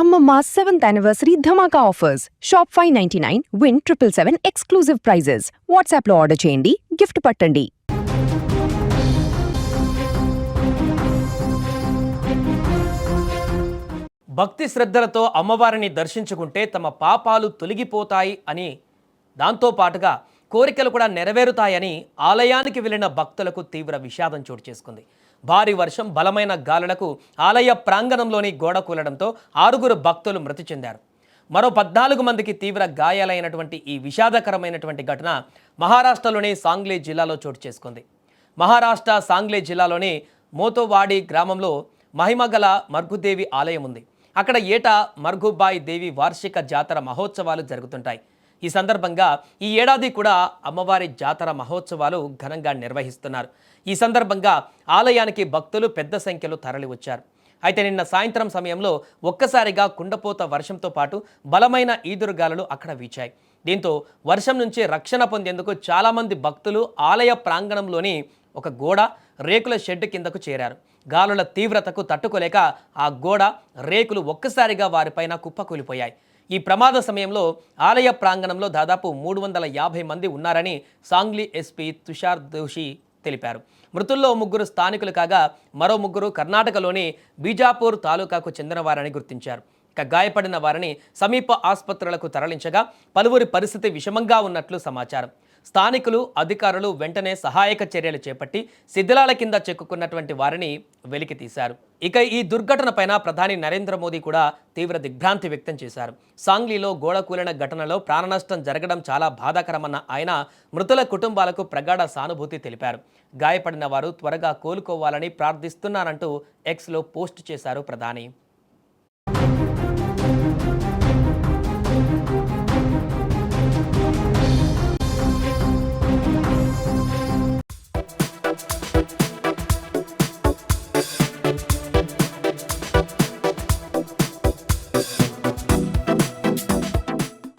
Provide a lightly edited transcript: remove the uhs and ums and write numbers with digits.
Amma 7th anniversary Dhamaka offers. Shop 599, win 777 exclusive prizes. WhatsApp లో order చేయండి, gift పట్టండి. భక్తి శ్రద్ధలతో అమ్మవారిని దర్శించుకుంటే తమ పాపాలు తొలగిపోతాయి అని, దాంతో పాటుగా కోరికలు కూడా నెరవేరుతాయని ఆలయానికి వెళ్లిన భక్తులకు తీవ్ర విషాదం చోటు చేసుకుంది. భారీ వర్షం, బలమైన గాలులకు ఆలయ ప్రాంగణంలోని గోడ కూలడంతో 6 భక్తులు మృతి చెందారు. మరో 14 మందికి తీవ్ర గాయాలైనటువంటి ఈ విషాదకరమైనటువంటి ఘటన మహారాష్ట్రలోని సాంగ్లీ జిల్లాలో చోటు చేసుకుంది. మహారాష్ట్ర సాంగ్లీ జిల్లాలోని మోతోవాడి గ్రామంలో మహిమగల మర్గుదేవి ఆలయం ఉంది. అక్కడ ఏటా మర్గుబాయి దేవి వార్షిక జాతర మహోత్సవాలు జరుగుతుంటాయి. ఈ సందర్భంగా ఈ ఏడాది కూడా అమ్మవారి జాతర మహోత్సవాలు ఘనంగా నిర్వహిస్తున్నారు. ఈ సందర్భంగా ఆలయానికి భక్తులు పెద్ద సంఖ్యలో తరలి వచ్చారు. అయితే నిన్న సాయంత్రం సమయంలో ఒక్కసారిగా కుండపోత వర్షంతో పాటు బలమైన ఈదురుగాలులు అక్కడ వీచాయి. దీంతో వర్షం నుంచి రక్షణ పొందేందుకు చాలామంది భక్తులు ఆలయ ప్రాంగణంలోని ఒక గోడ, రేకుల షెడ్ కిందకు చేరారు. గాలుల తీవ్రతకు తట్టుకోలేక ఆ గోడ, రేకులు ఒక్కసారిగా వారిపైన కుప్పకూలిపోయాయి. ఈ ప్రమాద సమయంలో ఆలయ ప్రాంగణంలో దాదాపు 350 మంది ఉన్నారని సాంగ్లీ ఎస్పీ తుషార్ దోషి తెలిపారు. మృతుల్లో 3 స్థానికులు కాగా మరో 3 కర్ణాటకలోని బీజాపూర్ తాలూకాకు చెందినవారని గుర్తించారు. ఇక గాయపడిన వారిని సమీప ఆసుపత్రులకు తరలించగా పలువురి పరిస్థితి విషమంగా ఉన్నట్లు సమాచారం. స్థానికులు, అధికారులు వెంటనే సహాయక చర్యలు చేపట్టి శిథిలాల కింద చిక్కుకున్నటువంటి వారిని వెలికి తీశారు. ఇక ఈ దుర్ఘటనపైన ప్రధాని నరేంద్ర మోదీ కూడా తీవ్ర దిగ్భ్రాంతి వ్యక్తం చేశారు. సాంగ్లీలో గోడ కూలిన ఘటనలో ప్రాణనష్టం జరగడం చాలా బాధాకరమన్న ఆయన మృతుల కుటుంబాలకు ప్రగాఢ సానుభూతి తెలిపారు. గాయపడిన వారు త్వరగా కోలుకోవాలని ప్రార్థిస్తున్నానంటూ ఎక్స్లో పోస్ట్ చేశారు ప్రధాని.